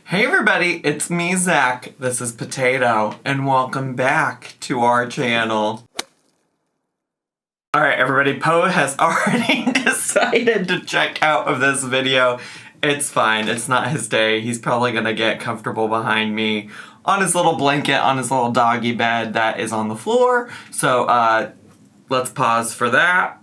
Hey everybody, it's me, Zach. This is Potato, and welcome back to our channel. Alright everybody, Poe has already decided to check out of this video. It's fine, it's not his day. He's probably gonna get comfortable behind me on his little blanket, on his little doggy bed that is on the floor. So, let's pause for that.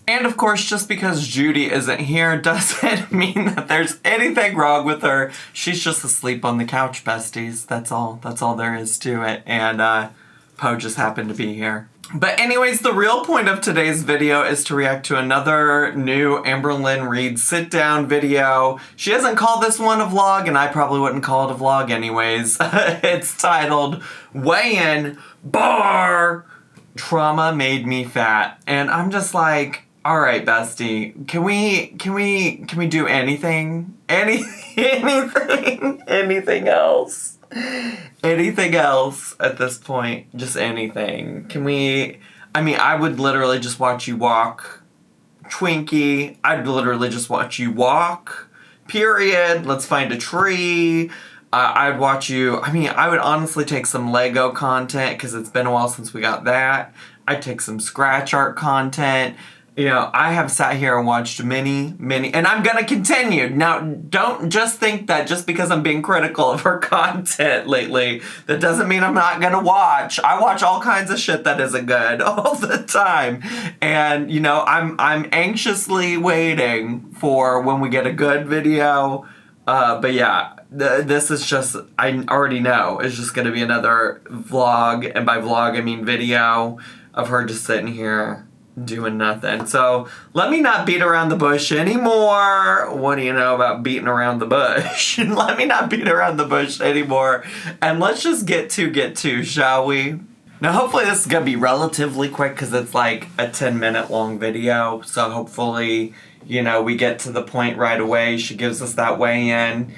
And of course, just because Judy isn't here doesn't mean that there's anything wrong with her. She's just asleep on the couch, besties. That's all there is to it. And Poe just happened to be here. But anyways, the real point of today's video is to react to another new Amberlynn Reid sit-down video. She hasn't called this one a vlog, and I probably wouldn't call it a vlog anyways. It's titled, Weigh-In Bar Trauma Made Me Fat. And I'm just like, all right, bestie, can we do anything? Anything else? Anything else at this point? Just anything. I would literally just watch you walk. Twinkie, I'd literally just watch you walk. Period. Let's find a tree. I'd watch you, I would honestly take some Lego content because it's been a while since we got that. I'd take some scratch art content. You know, I have sat here and watched many, and I'm gonna continue. Now, don't just think that just because I'm being critical of her content lately, that doesn't mean I'm not gonna watch. I watch all kinds of shit that isn't good all the time. And, you know, I'm anxiously waiting for when we get a good video. But yeah, this is just, I already know, it's just gonna be another vlog, and by vlog I mean video, of her just sitting here doing nothing. So let me not beat around the bush anymore. What do you know about beating around the bush? Let me not beat around the bush anymore. And let's just get to, shall we? Now hopefully this is gonna be relatively quick because it's like a 10-minute long video. So hopefully, you know, we get to the point right away. She gives us that weigh-in.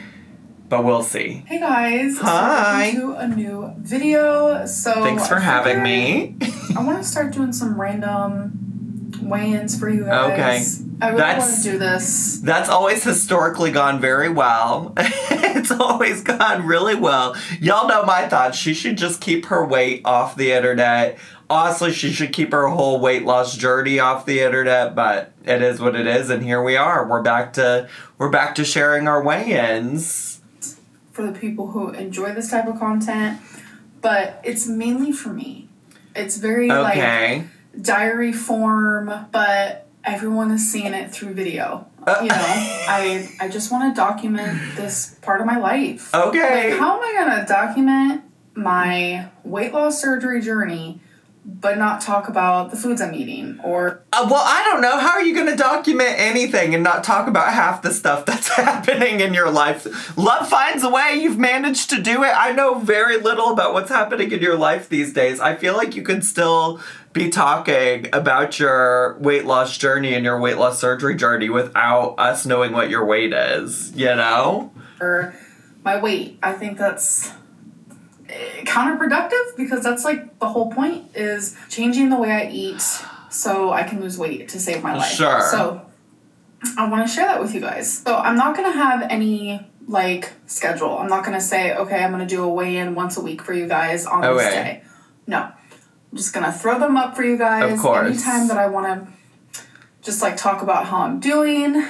But we'll see. Hey guys. Hi. So welcome to a new video. So thanks for having me. I want to start doing some random weigh-ins for you guys. Okay. I really want to do this. That's always historically gone very well. It's always gone really well. Y'all know my thoughts. She should just keep her weight off the internet. Honestly, she should keep her whole weight loss journey off the internet, but it is what it is, and here we are. We're back to sharing our weigh-ins. For the people who enjoy this type of content, but it's mainly for me. It's very like diary form, but everyone is seeing it through video. You know, I just want to document this part of my life. Okay. Like, how am I gonna document my weight loss surgery journey but not talk about the foods I'm eating? Or well, I don't know. How are you going to document anything and not talk about half the stuff that's happening in your life? Love finds a way. You've managed to do it. I know very little about what's happening in your life these days. I feel like you could still be talking about your weight loss journey and your weight loss surgery journey without us knowing what your weight is, you know? Or my weight. I think that's counterproductive because that's like the whole point is changing the way I eat so I can lose weight to save my life. Sure. So I want to share that with you guys. So I'm not going to have any like schedule. I'm not going to say, okay, I'm going to do a weigh-in once a week for you guys on this day. No. I'm just going to throw them up for you guys. Of course. Anytime that I want to just like talk about how I'm doing,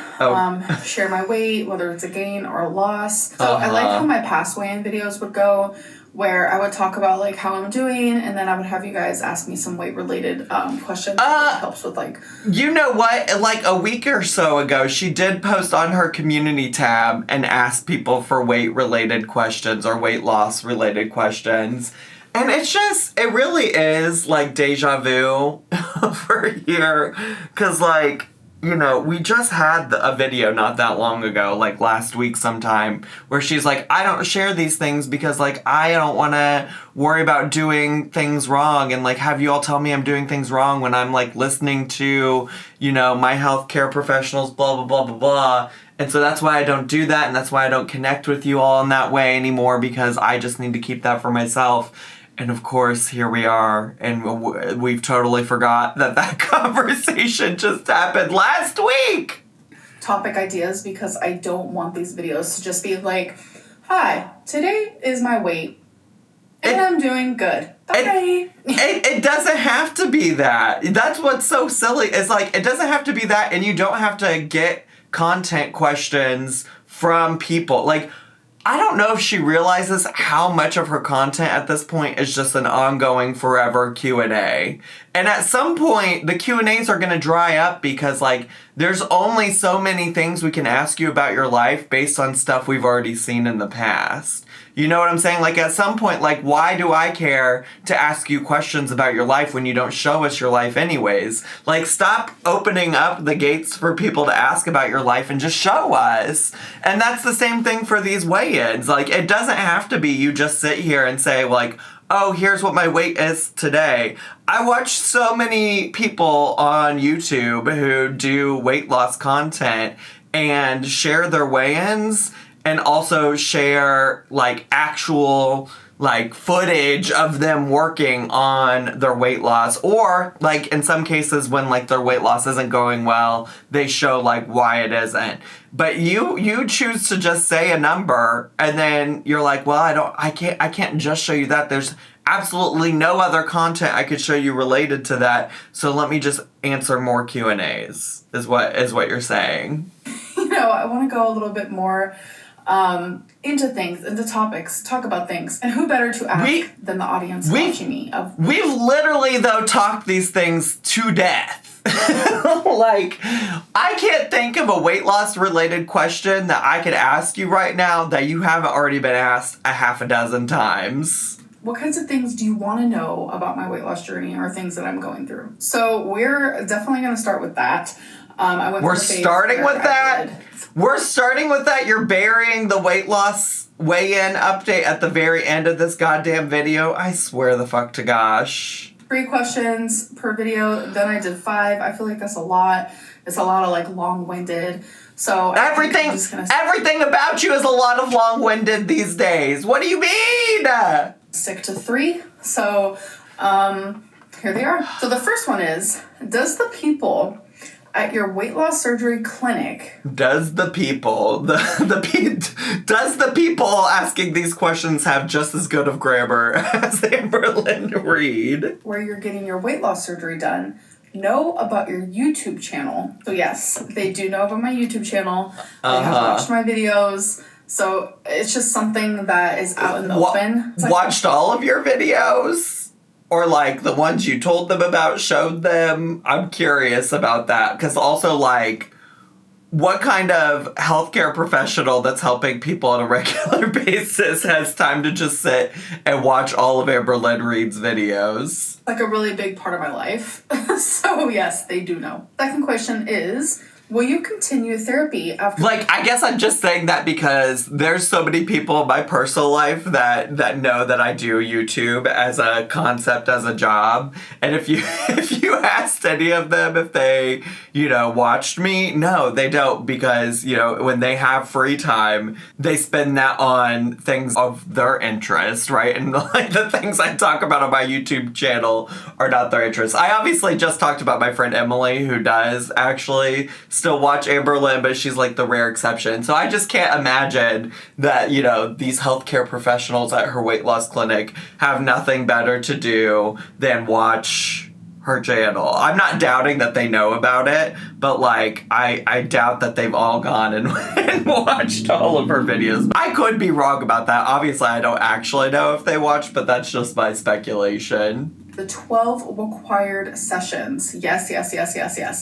share my weight, whether it's a gain or a loss. So I like how my past weigh-in videos would go, where I would talk about like how I'm doing, and then I would have you guys ask me some weight related questions that helps with like. You know what? Like a week or so ago, she did post on her community tab and ask people for weight related questions or weight loss related questions. And it really is like deja vu over here. Cause like, you know, we just had a video not that long ago, like last week sometime, where she's like, I don't share these things because, like, I don't want to worry about doing things wrong and, like, have you all tell me I'm doing things wrong when I'm, like, listening to, you know, my healthcare professionals, blah, blah, blah, blah, blah. And so that's why I don't do that, and that's why I don't connect with you all in that way anymore, because I just need to keep that for myself. And of course, here we are, and we've totally forgot that conversation just happened last week. Topic ideas, because I don't want these videos to just be like Hi, today is my weight. And I'm doing good. Bye. It doesn't have to be that. That's what's so silly. It's like, it doesn't have to be that, and you don't have to get content questions from people. Like, I don't know if she realizes how much of her content at this point is just an ongoing forever Q&A. And at some point, the Q&As are going to dry up because, like, there's only so many things we can ask you about your life based on stuff we've already seen in the past. You know what I'm saying? Like, at some point, like, why do I care to ask you questions about your life when you don't show us your life anyways? Like, stop opening up the gates for people to ask about your life and just show us. And that's the same thing for these weigh-ins. Like, it doesn't have to be you just sit here and say, like, oh, here's what my weight is today. I watch so many people on YouTube who do weight loss content and share their weigh-ins, and also share, like, actual, like, footage of them working on their weight loss. Or, like, in some cases when, like, their weight loss isn't going well, they show, like, why it isn't. But you choose to just say a number, and then you're like, well, I can't just show you that. There's absolutely no other content I could show you related to that. So let me just answer more Q&As, is what you're saying. You know, I want to go a little bit more into things, into topics, talk about things. And who better to ask than the audience watching me? We've literally, though, talked these things to death. Like, I can't think of a weight loss related question that I could ask you right now that you haven't already been asked a half a dozen times. What kinds of things do you want to know about my weight loss journey or things that I'm going through? So we're definitely going to start with that. We're starting with that? We're starting with that? You're burying the weight loss weigh-in update at the very end of this goddamn video? I swear the fuck to gosh. 3 questions per video. Then I did 5. I feel like that's a lot. It's a lot of, like, long-winded. So everything about you is a lot of long-winded these days. What do you mean? Stick to 3. So here they are. So the first one is, does the people at your weight loss surgery clinic, does the people asking these questions have just as good of grammar as Amberlynn Reed, where you're getting your weight loss surgery done, know about your YouTube channel? So yes, they do know about my YouTube channel. They have watched my videos. So it's just something that is out in the open. Watched all of your videos? Or, like, the ones you told them about, showed them? I'm curious about that. Because also, like, what kind of healthcare professional that's helping people on a regular basis has time to just sit and watch all of Amberlynn Reed's videos? Like a really big part of my life. So, yes, they do know. Second question is, will you continue therapy after... Like, I guess I'm just saying that because there's so many people in my personal life that know that I do YouTube as a concept, as a job. And if you asked any of them if they, watched me, no, they don't. Because, when they have free time, they spend that on things of their interest, right? And, like, the things I talk about on my YouTube channel are not their interest. I obviously just talked about my friend Emily, who does actually still watch Amberlynn, but she's like the rare exception. So I just can't imagine that, these healthcare professionals at her weight loss clinic have nothing better to do than watch her channel. I'm not doubting that they know about it, but, like, I doubt that they've all gone and watched all of her videos. I could be wrong about that. Obviously, I don't actually know if they watched, but that's just my speculation. The 12 required sessions. Yes.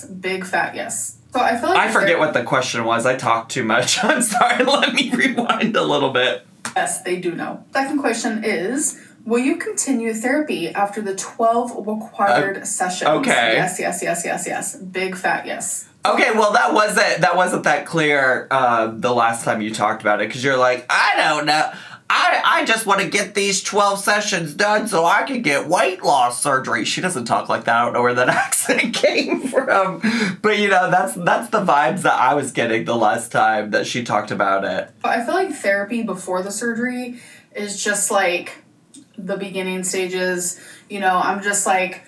Big fat yes. So I feel like I forget what the question was. I talked too much. I'm sorry. Let me rewind a little bit. Yes, they do know. Second question is, will you continue therapy after the 12 required sessions? Okay. Yes. Big fat yes. Okay, well, that wasn't that clear the last time you talked about it, because you're like, I don't know. I just want to get these 12 sessions done so I can get weight loss surgery. She doesn't talk like that. I don't know where that accent came from. But, that's the vibes that I was getting the last time that she talked about it. I feel like therapy before the surgery is just, like, the beginning stages. I'm just, like,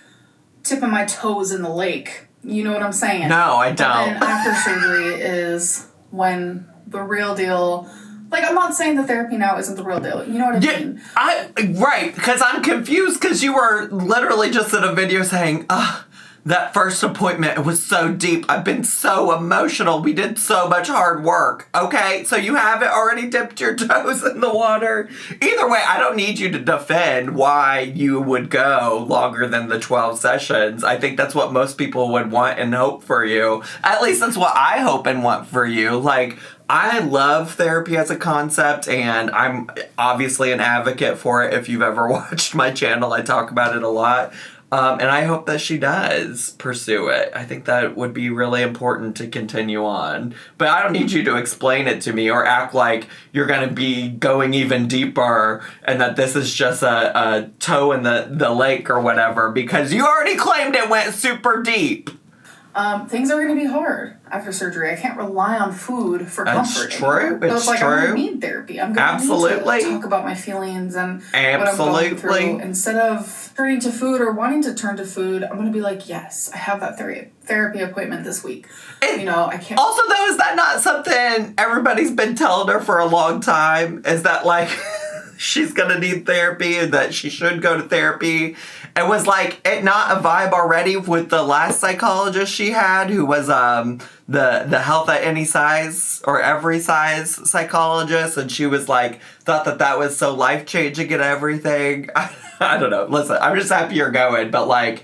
tipping my toes in the lake. You know what I'm saying? No, I don't. And after surgery is when the real deal... Like, I'm not saying the therapy now isn't the real deal. You know what I mean? Right, because I'm confused because you were literally just in a video saying, that first appointment, it was so deep. I've been so emotional. We did so much hard work. Okay, so you haven't already dipped your toes in the water. Either way, I don't need you to defend why you would go longer than the 12 sessions. I think that's what most people would want and hope for you. At least that's what I hope and want for you. Like, I love therapy as a concept, and I'm obviously an advocate for it. If you've ever watched my channel, I talk about it a lot. And I hope that she does pursue it. I think that would be really important to continue on. But I don't need you to explain it to me or act like you're going to be going even deeper and that this is just a toe in the lake or whatever, because you already claimed it went super deep. Things are going to be hard after surgery. I can't rely on food for comfort. It's true. So it's true. I'm going to need therapy. I'm going to need to talk about my feelings and what I'm going through. Instead of turning to food or wanting to turn to food, I'm going to be like, yes, I have that therapy appointment this week. I can't. Also, though, is that not something everybody's been telling her for a long time? Is that, like, she's going to need therapy and that she should go to therapy? And was, like, it not a vibe already with the last psychologist she had, who was the health at any size or every size psychologist, and she was, like, thought that was so life-changing and everything. I don't know. Listen, I'm just happy you're going, but, like,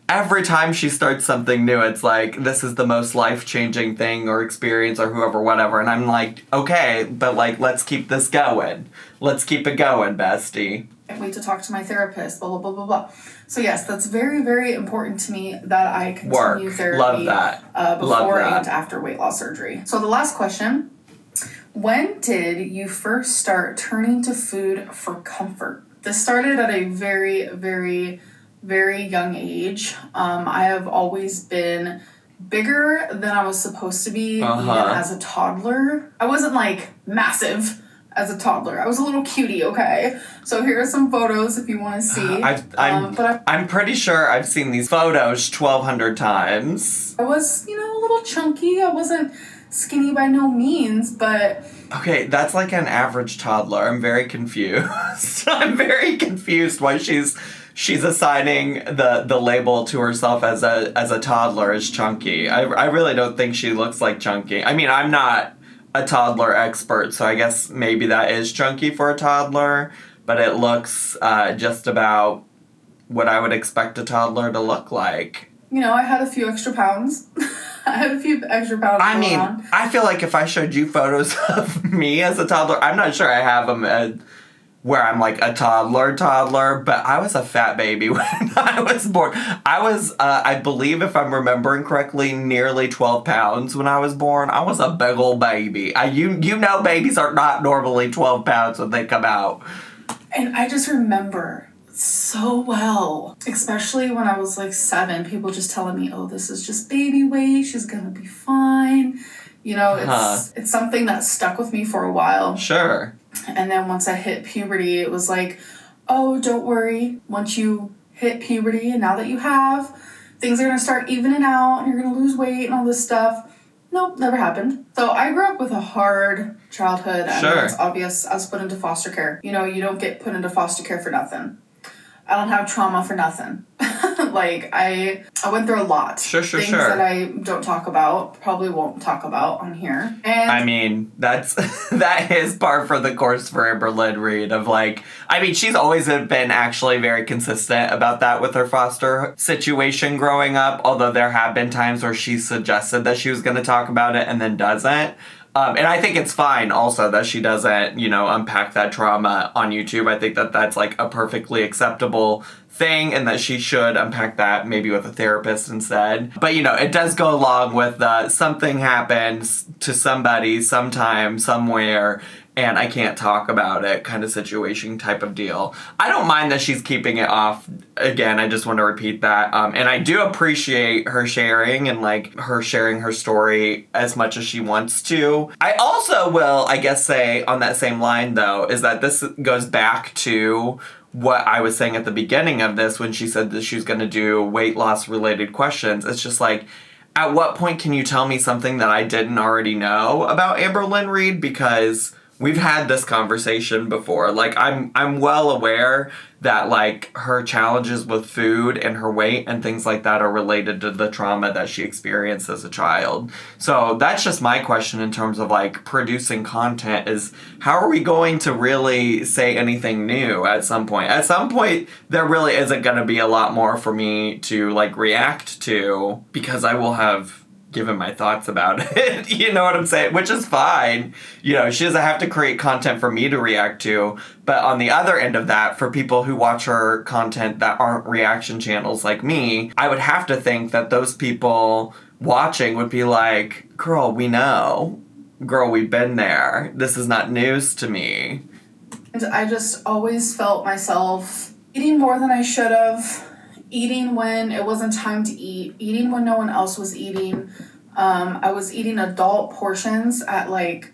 every time she starts something new, it's like, this is the most life-changing thing or experience or whoever, whatever. And I'm like, okay, but, like, let's keep this going. Let's keep it going, bestie. Can't wait to talk to my therapist, blah, blah, blah, blah, blah. So, yes, that's very, very important to me that I continue therapy. Love that. Before and after weight loss surgery. So, the last question, when did you first start turning to food for comfort? This started at a very, very, very young age. I have always been bigger than I was supposed to be, even as a toddler. I wasn't, like, massive as a toddler. I was a little cutie, okay? So here are some photos if you want to see. I'm pretty sure I've seen these photos 1,200 times. I was, a little chunky. I wasn't skinny by no means, but... Okay, that's like an average toddler. I'm very confused. I'm very confused why she's assigning the label to herself as a toddler as chunky. I really don't think she looks like chunky. I mean, I'm not a toddler expert, so I guess maybe that is chunky for a toddler, but it looks just about what I would expect a toddler to look like. I had a few extra pounds. I mean, I feel like if I showed you photos of me as a toddler, I'm not sure I have them where I'm like a toddler, but I was a fat baby when I was born. I was, I believe if I'm remembering correctly, nearly 12 pounds when I was born. I was a big old baby. Babies are not normally 12 pounds when they come out. And I just remember so well, especially when I was like 7, people just telling me, oh, this is just baby weight, she's gonna be fine. It's something that stuck with me for a while. Sure. And then once I hit puberty, it was like, oh, don't worry. Once you hit puberty, and now that you have, things are going to start evening out, and you're going to lose weight and all this stuff. Nope, never happened. So I grew up with a hard childhood. Sure. And it's obvious I was put into foster care. You don't get put into foster care for nothing. I don't have trauma for nothing. Like, I went through a lot. Sure. Things that I don't talk about, probably won't talk about on here. And I mean, that is par for the course for Amberlynn Reed of like, I mean, she's always been actually very consistent about that with her foster situation growing up, although there have been times where she suggested that she was going to talk about it and then doesn't. And I think it's fine also that she doesn't, unpack that trauma on YouTube. I think that that's like a perfectly acceptable thing and that she should unpack that maybe with a therapist instead. But, it does go along with something happens to somebody sometime, somewhere, and I can't talk about it kind of situation type of deal. I don't mind that she's keeping it off. Again, I just want to repeat that. And I do appreciate her sharing and like her sharing her story as much as she wants to. I also will, I guess, say on that same line though, is that this goes back to what I was saying at the beginning of this when she said that she was going to do weight loss related questions. It's just like, at what point can you tell me something that I didn't already know about Amberlynn Reed? Because we've had this conversation before. Like, I'm well aware that, like, her challenges with food and her weight and things like that are related to the trauma that she experienced as a child. So that's just my question in terms of, like, producing content is, how are we going to really say anything new at some point? At some point, there really isn't going to be a lot more for me to, like, react to, because I will have given my thoughts about it. You know what I'm saying? Which is fine. You know, she doesn't have to create content for me to react to. But on the other end of that, for people who watch her content that aren't reaction channels like me, I would have to think that those people watching would be like, girl, we know. Girl, we've been there. This is not news to me. And I just always felt myself eating more than I should have. Eating when it wasn't time to eat, eating when no one else was eating. I was eating adult portions at, like,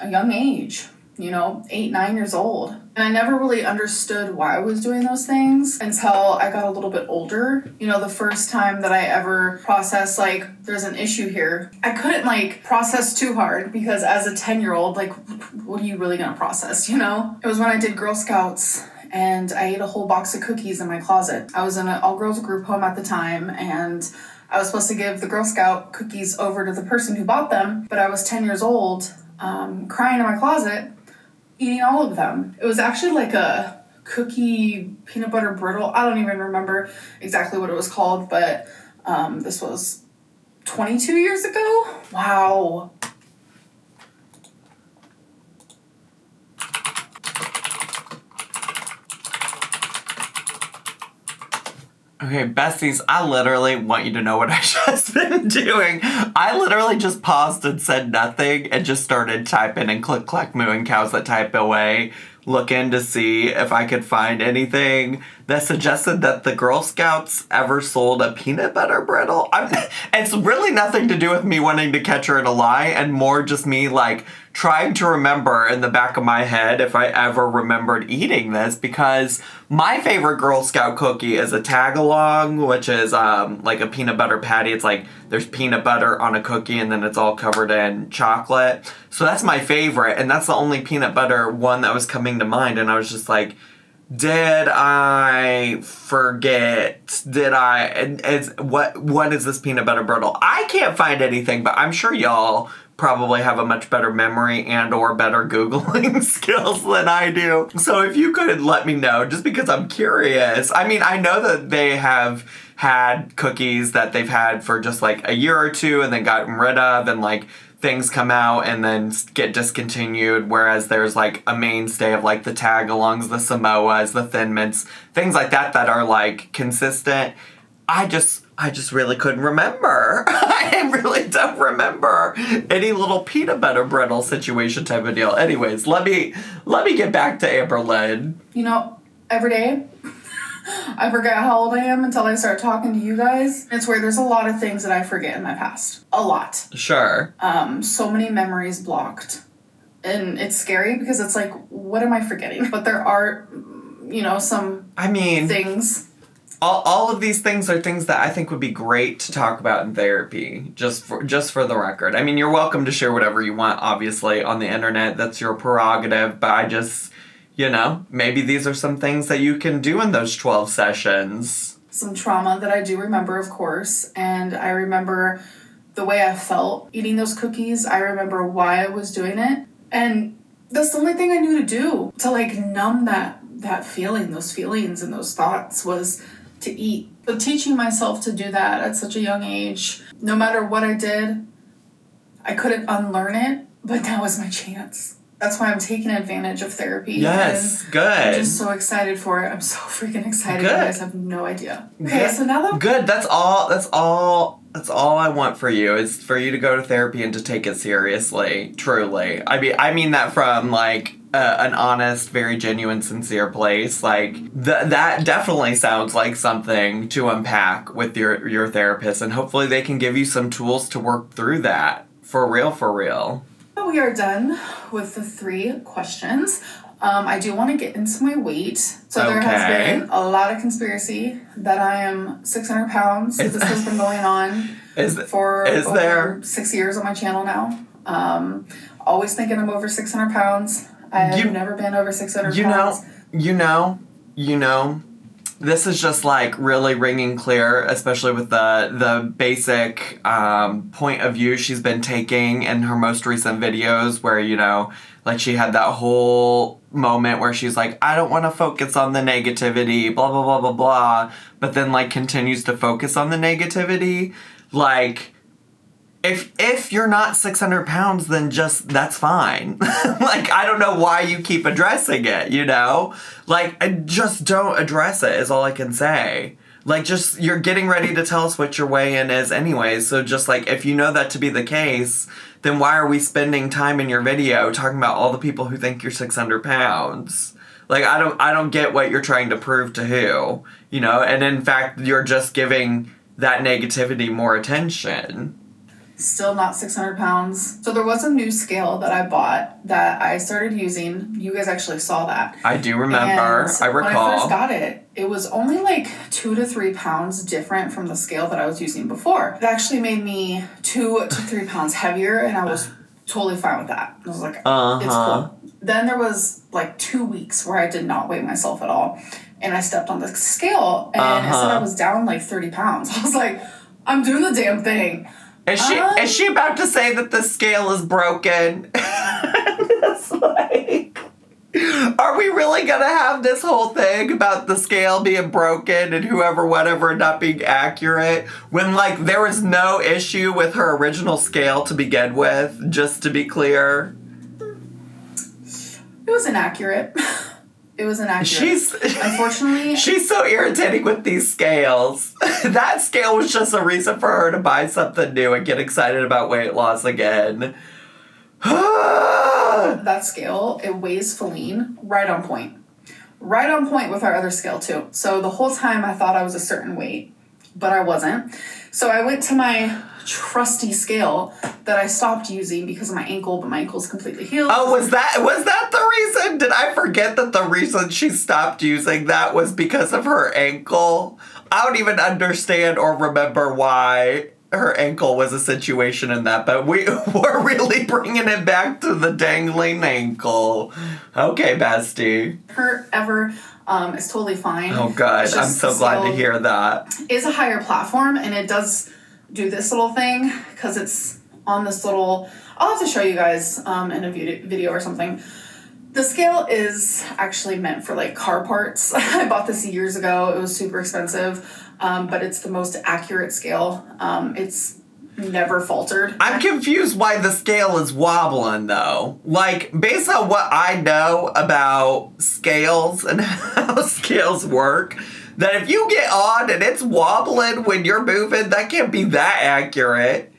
a young age, 8, 9 years old. And I never really understood why I was doing those things until I got a little bit older. The first time that I ever processed, like, there's an issue here. I couldn't, like, process too hard because as a 10-year-old, like, what are you really gonna process, It was when I did Girl Scouts. And I ate a whole box of cookies in my closet. I was in an all-girls group home at the time, and I was supposed to give the Girl Scout cookies over to the person who bought them, but I was 10 years old, crying in my closet, eating all of them. It was actually like a cookie peanut butter brittle. I don't even remember exactly what it was called, but this was 22 years ago? Wow. Okay, besties, I literally want you to know what I just been doing. I literally just paused and said nothing and just started typing and click, clack, mooing cows that type away, looking to see if I could find anything that suggested that the Girl Scouts ever sold a peanut butter brittle. It's really nothing to do with me wanting to catch her in a lie and more just me, like, trying to remember in the back of my head if I ever remembered eating this, because my favorite Girl Scout cookie is a tag-along, which is like a peanut butter patty. It's like there's peanut butter on a cookie and then it's all covered in chocolate. So that's my favorite, and that's the only peanut butter one that was coming to mind, and I was just like, did I forget? What is this peanut butter brittle? I can't find anything, but I'm sure y'all probably have a much better memory and or better Googling skills than I do. So if you could let me know, just because I'm curious. I mean, I know that they have had cookies that they've had for just like a year or two and then gotten rid of, and like things come out and then get discontinued, whereas there's like a mainstay of like the tag-alongs, the Samoas, the Thin Mints, things like that that are like consistent. I just really couldn't remember. I really don't remember any little peanut butter brittle situation type of deal. Anyways, let me get back to Amberlynn. Every day I forget how old I am until I start talking to you guys. It's where there's a lot of things that I forget in my past. A lot. Sure. So many memories blocked. And it's scary because it's like, what am I forgetting? But there are, some things. All of these things are things that I think would be great to talk about in therapy, just for the record. I mean, you're welcome to share whatever you want, obviously, on the internet. That's your prerogative, but I just, maybe these are some things that you can do in those 12 sessions. Some trauma that I do remember, of course, and I remember the way I felt eating those cookies. I remember why I was doing it, and that's the only thing I knew to do to, like, numb that feeling, those feelings and those thoughts was to eat. But teaching myself to do that at such a young age, no matter what I did, I couldn't unlearn it, but now was my chance. That's why I'm taking advantage of therapy. Yes, good. I'm just so excited for it. I'm so freaking excited. Good. You guys have no idea. Okay, so now that... Good, that's all I want for you, is for you to go to therapy and to take it seriously, truly. I mean that from, like, an honest, very genuine, sincere place. Like, that definitely sounds like something to unpack with your therapist, and hopefully they can give you some tools to work through that. For real. We are done with the 3 questions. I do want to get into my weight. So there has been a lot of conspiracy that I am 600 pounds. This has been going on for over 6 years on my channel now. always thinking I'm over 600 pounds. I have never been over 600 pounds. You know, this is just like really ringing clear, especially with the basic point of view she's been taking in her most recent videos where, you know, like she had that whole moment where she's like, I don't want to focus on the negativity, blah, blah, blah, blah, blah, but then like continues to focus on the negativity. Like, if you're not 600 pounds, then just, that's fine. Like, I don't know why you keep addressing it, you know? Like, just don't address it is all I can say. Like, just, you're getting ready to tell us what your weigh-in is anyways, so just, like, if you know that to be the case, then why are we spending time in your video talking about all the people who think you're 600 pounds? Like, I don't get what you're trying to prove to who, you know? And in fact, you're just giving that negativity more attention. Still not 600 pounds. So there was a new scale that I bought that I started using. You guys actually saw that. I do remember. And I recall. When I first got it, it was only like 2 to 3 pounds different from the scale that I was using before. It actually made me 2 to 3 pounds heavier, and I was totally fine with that. I was like, it's cool. Then there was like 2 weeks where I did not weigh myself at all. And I stepped on the scale, and it said I was down like 30 pounds. I was like, I'm doing the damn thing. Is she about to say that the scale is broken? It's like, are we really gonna have this whole thing about the scale being broken and whatever not being accurate when like there was no issue with her original scale to begin with, just to be clear? It was inaccurate. It was inaccurate. Unfortunately, she's so irritating with these scales. That scale was just a reason for her to buy something new and get excited about weight loss again. That scale, it weighs Feline right on point. Right on point with our other scale too. So the whole time I thought I was a certain weight, but I wasn't. So I went to my trusty scale that I stopped using because of my ankle, but my ankle's completely healed. Oh, was that the reason? Did I forget that the reason she stopped using that was because of her ankle? I don't even understand or remember why her ankle was a situation in that, but we're really bringing it back to the dangling ankle. Okay, bestie. Hurt ever. It's totally fine. Oh, God. I'm so glad to hear that. It's a higher platform, and it does do this little thing because it's on this little... I'll have to show you guys in a video or something. The scale is actually meant for, like, car parts. I bought this years ago. It was super expensive, but it's the most accurate scale. It's never faltered. I'm confused why the scale is wobbling, though. Like, based on what I know about scales and how scales work, that if you get on and it's wobbling when you're moving, that can't be that accurate.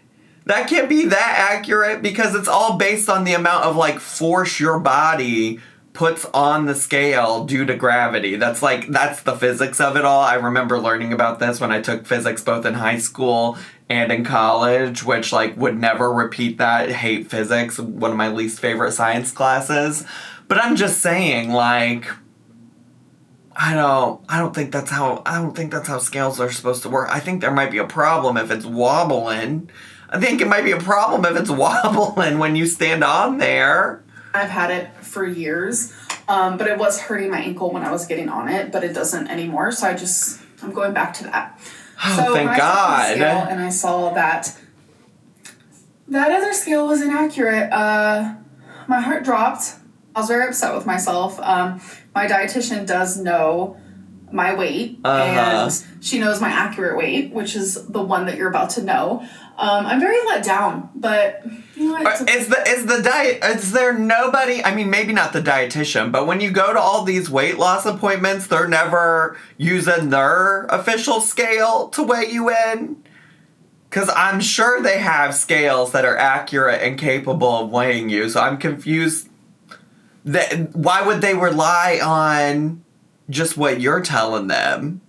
That can't be that accurate because it's all based on the amount of, like, force your body puts on the scale due to gravity. That's the physics of it all. I remember learning about this when I took physics both in high school and in college, which, like, would never repeat that. Hate physics, one of my least favorite science classes. But I'm just saying, like, I don't think that's how scales are supposed to work. I think there might be a problem if it's wobbling. I think it might be a problem if it's wobbling when you stand on there. I've had it for years, but it was hurting my ankle when I was getting on it, but it doesn't anymore, so I'm going back to that. Oh, so thank when God. I scale and I saw that other scale was inaccurate, my heart dropped. I was very upset with myself. My dietitian does know my weight, and she knows my accurate weight, which is the one that you're about to know. I'm very let down, but you know what? Is there nobody, I mean, maybe not the dietitian, but when you go to all these weight loss appointments, they're never using their official scale to weigh you in? Because I'm sure they have scales that are accurate and capable of weighing you, so I'm confused. Why would they rely on just what you're telling them?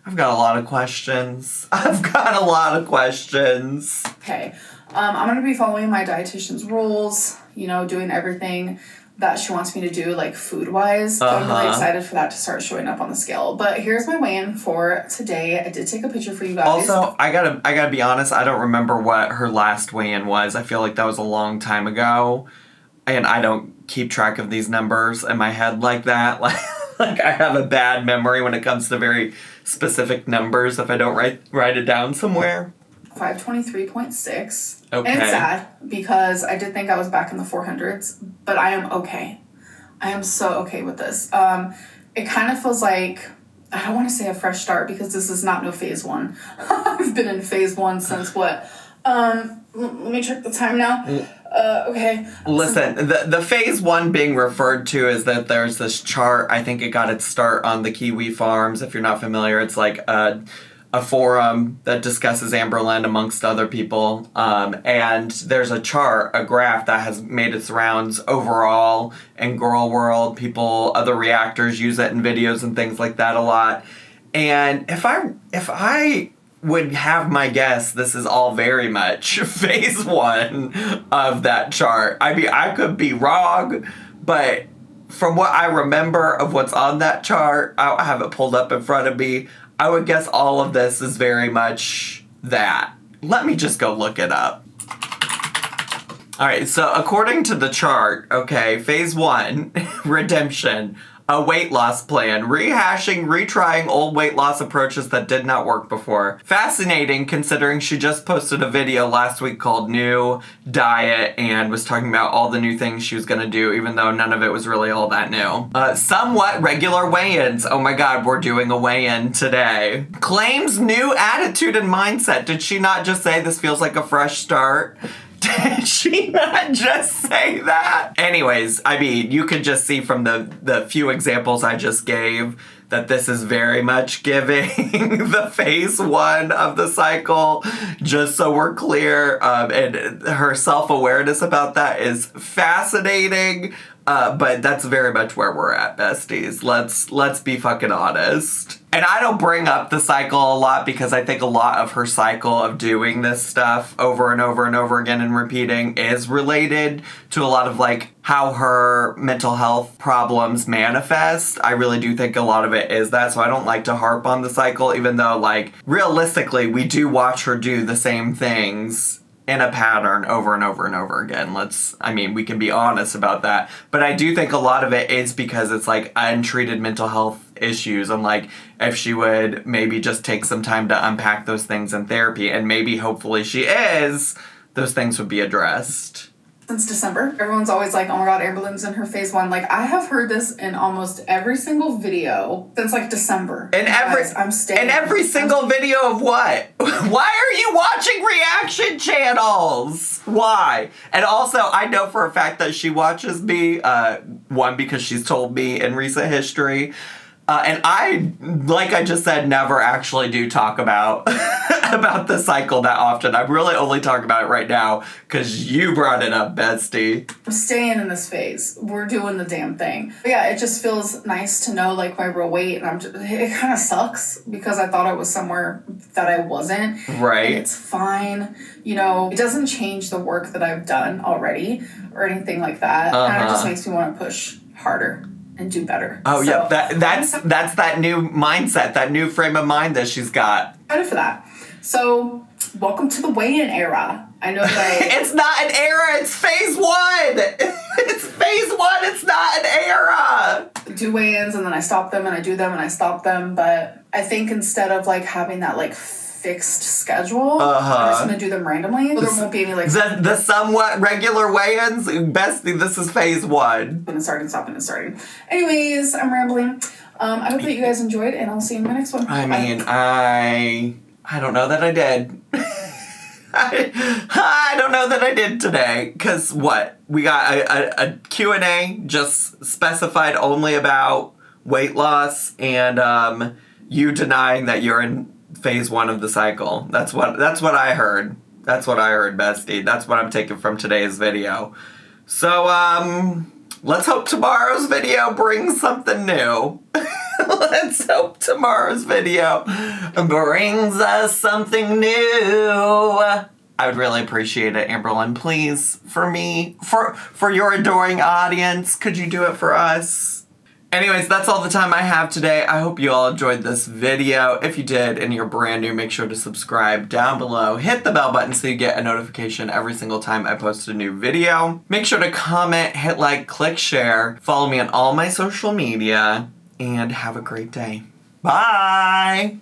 I've got a lot of questions. Okay. I'm going to be following my dietitian's rules, doing everything that she wants me to do, like, food-wise. So I'm really excited for that to start showing up on the scale. But here's my weigh-in for today. I did take a picture for you guys. Also, I gotta be honest, I don't remember what her last weigh-in was. I feel like that was a long time ago. And I don't keep track of these numbers in my head like that. Like I have a bad memory when it comes to very specific numbers if I don't write it down somewhere. 523.6. Okay. And it's sad because I did think I was back in the 400s, but I am okay. I am so okay with this. It kind of feels like, I don't want to say a fresh start because this is not no phase 1. I've been in phase 1 since what? Let me check the time now. Okay. Listen, the phase 1 being referred to is that there's this chart. I think it got its start on the Kiwi Farms. If you're not familiar, it's like a forum that discusses Amberlynn amongst other people. And there's a chart, a graph that has made its rounds overall in girl world. Other reactors use it in videos and things like that a lot. And if I would have my guess, this is all very much phase 1 of that chart. I mean, I could be wrong, but from what I remember of what's on that chart, I have it pulled up in front of me, I would guess all of this is very much that. Let me just go look it up. Alright, so according to the chart, okay, phase 1, redemption, a weight loss plan, rehashing, retrying old weight loss approaches that did not work before. Fascinating considering she just posted a video last week called New Diet and was talking about all the new things she was gonna do, even though none of it was really all that new. Somewhat regular weigh-ins. Oh my god, we're doing a weigh-in today. Claims new attitude and mindset. Did she not just say this feels like a fresh start? Did she not just say that? Anyways, I mean, you could just see from the few examples I just gave that this is very much giving the phase 1 of the cycle, just so we're clear. And her self-awareness about that is fascinating. But that's very much where we're at, besties. Let's be fucking honest. And I don't bring up the cycle a lot because I think a lot of her cycle of doing this stuff over and over and over again and repeating is related to a lot of like how her mental health problems manifest. I really do think a lot of it is that, so I don't like to harp on the cycle, even though like realistically we do watch her do the same things in a pattern over and over and over again. We can be honest about that. But I do think a lot of it is because it's like untreated mental health issues, and like if she would maybe just take some time to unpack those things in therapy, and maybe hopefully she is, those things would be addressed. Since December. Everyone's always like, oh my god, Amberlynn's in her phase 1. Like, I have heard this in almost every single video since like December. In every single video of what? Why are you watching reaction channels? Why? And also, I know for a fact that she watches me, one, because she's told me in recent history, and I, like I just said, never actually do talk about about the cycle that often. I'm really only talking about it right now because you brought it up, bestie. I'm staying in this phase. We're doing the damn thing. But yeah, it just feels nice to know like my real weight, and it kind of sucks because I thought I was somewhere that I wasn't. Right. And it's fine. You know, it doesn't change the work that I've done already or anything like that. And it just makes me want to push harder and do better. Oh, so, yeah, that's that new mindset, that new frame of mind that she's got. Excited for that. So, welcome to the weigh-in era. I know that It's not an era, it's phase 1! It's phase 1, it's not an era! I do weigh-ins and then I stop them and I do them and I stop them, but I think instead of like having that like fixed schedule, I'm just gonna do them randomly. So there won't be any like the somewhat regular weigh-ins. Bestie, this is phase 1. And starting. Anyways, I'm rambling. I hope that you guys enjoyed, and I'll see you in the next one. I mean, I don't know that I did. I don't know that I did today, because what? We got a Q&A just specified only about weight loss, and you denying that you're in phase 1 of the cycle. That's what I heard. That's what I heard, bestie. That's what I'm taking from today's video. So, let's hope tomorrow's video brings something new. Let's hope tomorrow's video brings us something new. I would really appreciate it, Amberlynn. Please, for me, for your adoring audience, could you do it for us? Anyways, that's all the time I have today. I hope you all enjoyed this video. If you did and you're brand new, make sure to subscribe down below. Hit the bell button so you get a notification every single time I post a new video. Make sure to comment, hit like, click share. Follow me on all my social media. And have a great day. Bye!